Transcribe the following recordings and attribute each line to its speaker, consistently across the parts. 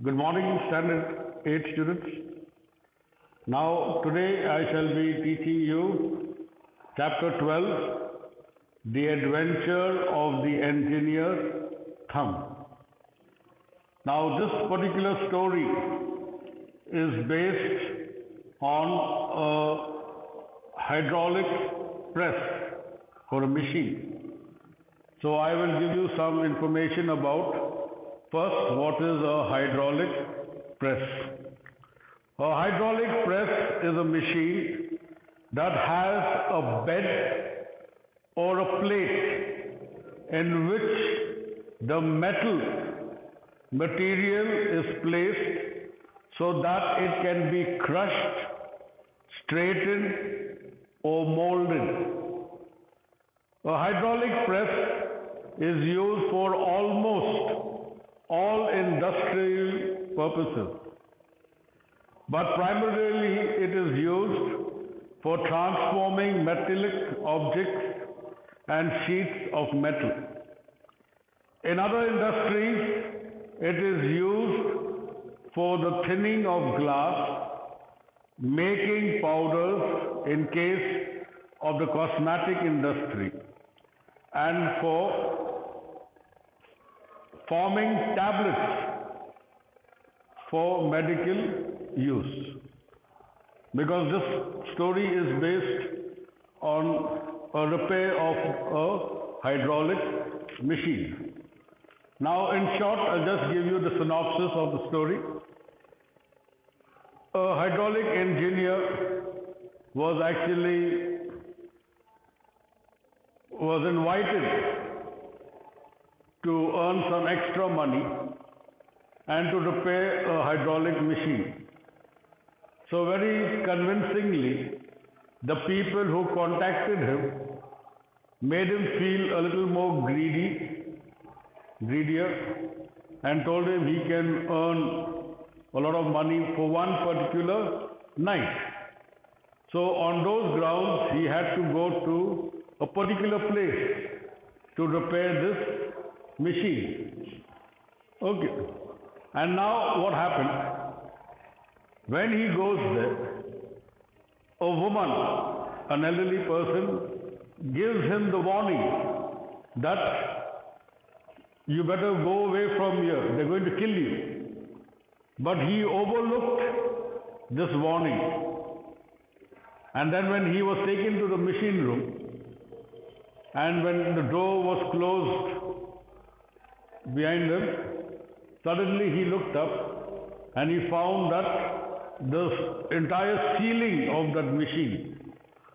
Speaker 1: Good morning, Standard 8 students. Now, today I shall be teaching you Chapter 12, The Adventure of the Engineer's Thumb. Now, this particular story is based on a hydraulic press for a machine. So, I will give you some information about first, what is a hydraulic press? A hydraulic press is a machine that has a bed or a plate in which the metal material is placed so that it can be crushed, straightened, or molded. A hydraulic press is used for almost all industrial purposes, but primarily it is used for transforming metallic objects and sheets of metal. In other industries, it is used for the thinning of glass, making powders in case of the cosmetic industry, and for forming tablets for medical use. Because this story is based on a repair of a hydraulic machine. Now, in short, I'll just give you the synopsis of the story. A hydraulic engineer was invited to earn some extra money and to repair a hydraulic machine. So very convincingly, the people who contacted him made him feel a little more greedier, and told him he can earn a lot of money for one particular night. So on those grounds, he had to go to a particular place to repair this machine. Okay. And now what happened? When he goes there, a woman, an elderly person, gives him the warning that you better go away from here, they're going to kill you. But he overlooked this warning. And then when he was taken to the machine room, and when the door was closed behind him, suddenly he looked up and he found that the entire ceiling of that machine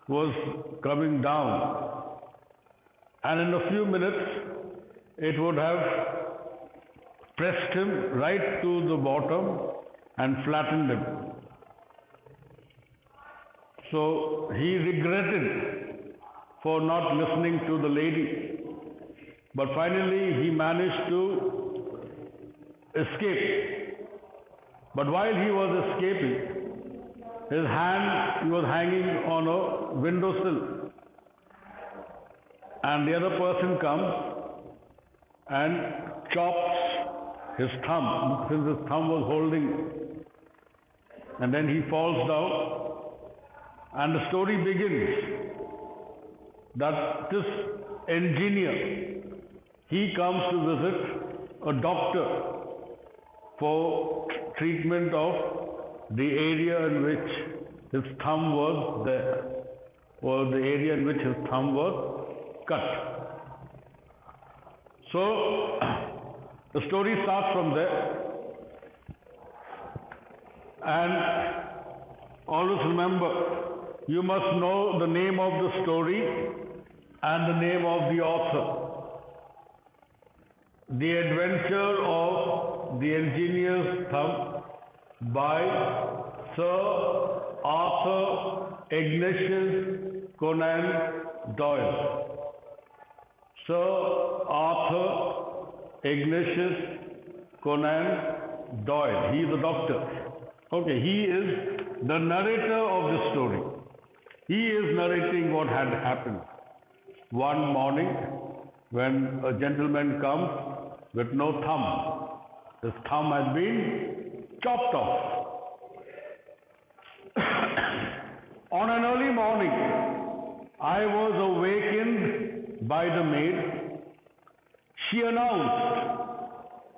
Speaker 1: was coming down, and in a few minutes it would have pressed him right to the bottom and flattened him. So he regretted for not listening to the lady. But finally, he managed to escape. But while he was escaping, his hand he was hanging on a windowsill. And the other person comes and chops his thumb, since his thumb was holding. And then he falls down. And the story begins that this engineer, he comes to visit a doctor for treatment of the area in which his thumb was there, or the area in which his thumb was cut. So, the story starts from there, and always remember, you must know the name of the story and the name of the author. The Adventure of the Engineer's Thumb by Sir Arthur Ignatius Conan Doyle. Sir Arthur Ignatius Conan Doyle. He is a doctor. Okay, he is the narrator of the story. He is narrating what had happened. One morning, when a gentleman comes with no thumb, His thumb had been chopped off. On an early morning, I was awakened by the maid. She announced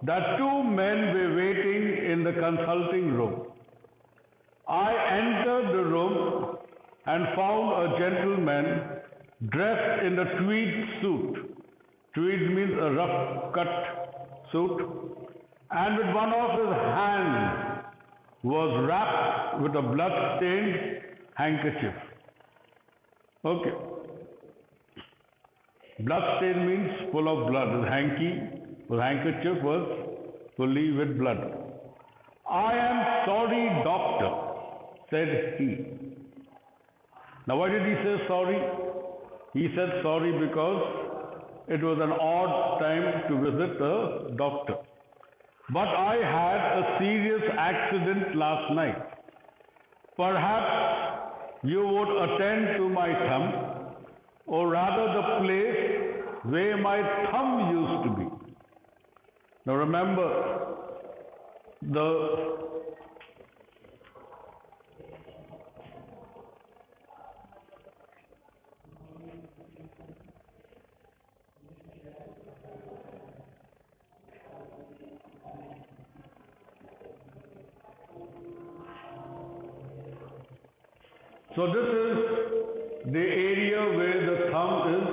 Speaker 1: that two men were waiting in the consulting room. I entered the room and found a gentleman dressed in a tweed suit. Tweed means a rough cut suit. And with one of his hands was wrapped with a blood-stained handkerchief. Okay. Blood-stained means full of blood. His handkerchief was fully with blood. I am sorry, doctor, said he. Now why did he say sorry? He said sorry because it was an odd time to visit a doctor. But I had a serious accident last night. Perhaps you would attend to my thumb, or rather the place where my thumb used to be. Now remember, so this is the area where the thumb is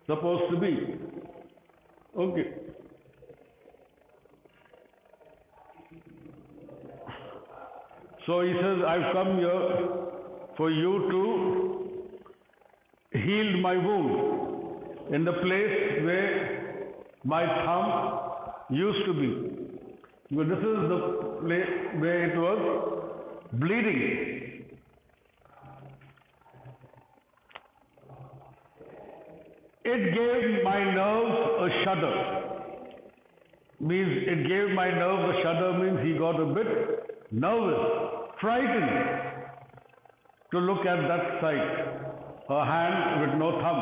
Speaker 1: supposed to be. Okay. So he says, I've come here for you to heal my wound in the place where my thumb used to be. But this is the place where it was bleeding. It gave my nerves a shudder. Means it gave my nerves a shudder means he got a bit nervous, frightened to look at that sight. A hand with no thumb.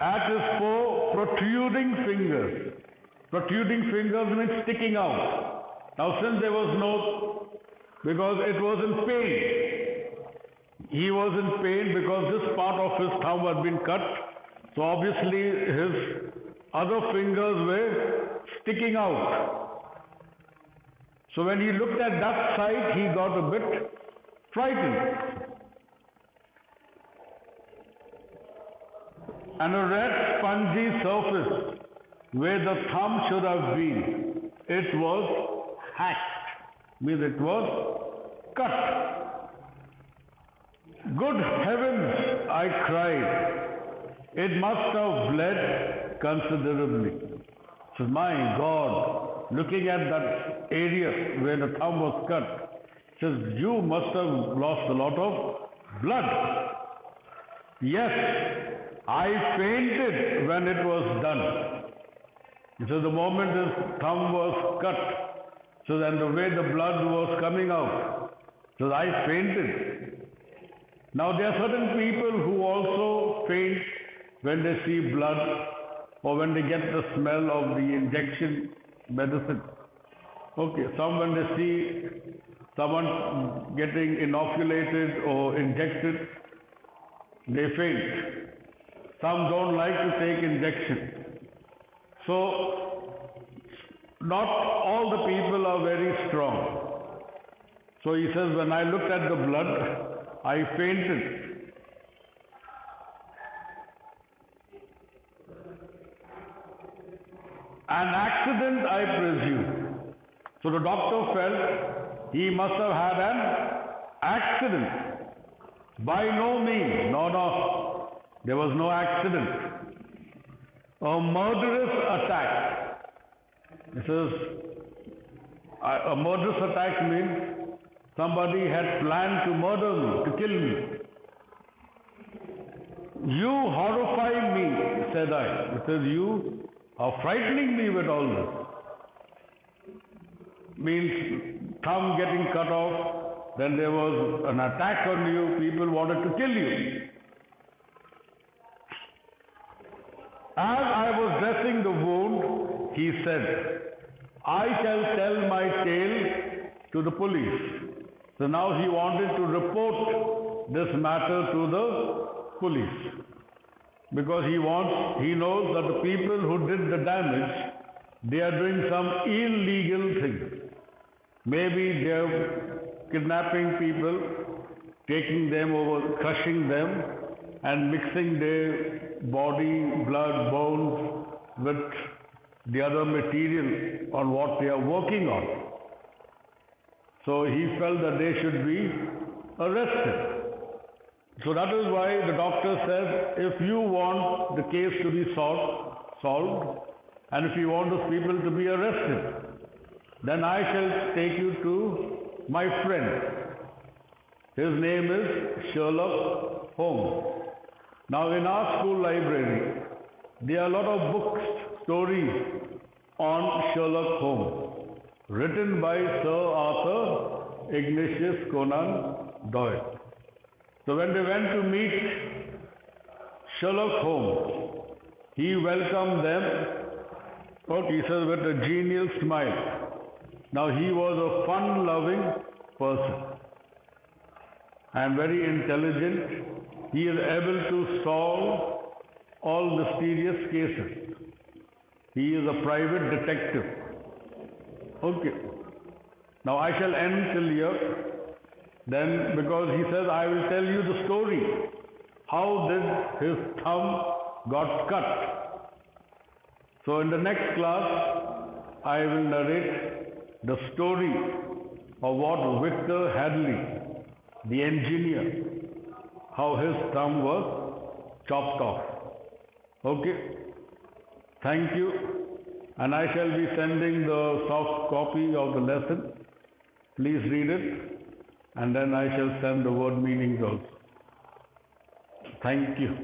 Speaker 1: At his four protruding fingers. Protruding fingers means sticking out. Now since there was no, because it was in pain. He was in pain because this part of his thumb had been cut. So obviously his other fingers were sticking out. So when he looked at that sight, he got a bit frightened. And a red spongy surface where the thumb should have been, it was hacked. Means it was cut. Good heavens, I cried. It must have bled considerably. So my God, looking at that area where the thumb was cut, says, you must have lost a lot of blood. Yes, I fainted when it was done. So the moment his thumb was cut, so then the way the blood was coming out, so I fainted. Now there are certain people who also faint when they see blood or when they get the smell of the injection medicine. Okay, some when they see someone getting inoculated or injected, they faint. Some don't like to take injection. So not all the people are very strong. So he says, when I looked at the blood, I fainted. An accident, I presume. So the doctor felt he must have had an accident. By no means, no, there was no accident. A murderous attack. This is a murderous attack means somebody had planned to murder me, to kill me. You horrify me, said I. He says, you are frightening me with all this. Means thumb getting cut off, then there was an attack on you, people wanted to kill you. As I was dressing the wound, he said, I shall tell my tale to the police. So now he wanted to report this matter to the police. Because he knows that the people who did the damage, they are doing some illegal thing. Maybe they are kidnapping people, taking them over, crushing them, and mixing their body, blood, bones with the other material on what they are working on. So he felt that they should be arrested. So that is why the doctor says, if you want the case to be solved, and if you want those people to be arrested, then I shall take you to my friend. His name is Sherlock Holmes. Now in our school library, there are a lot of books, stories on Sherlock Holmes, written by Sir Arthur Ignatius Conan Doyle. So when they went to meet Sherlock Holmes, he welcomed them, he says, with a genial smile. Now he was a fun-loving person and very intelligent. He is able to solve all mysterious cases. He is a private detective. Okay. Now I shall end till here. Then, because he says, I will tell you the story. How did his thumb got cut? So in the next class, I will narrate the story of what Victor Hadley, the engineer, how his thumb was chopped off. Okay? Thank you. And I shall be sending the soft copy of the lesson. Please read it. And then I shall send the word meanings also. Thank you.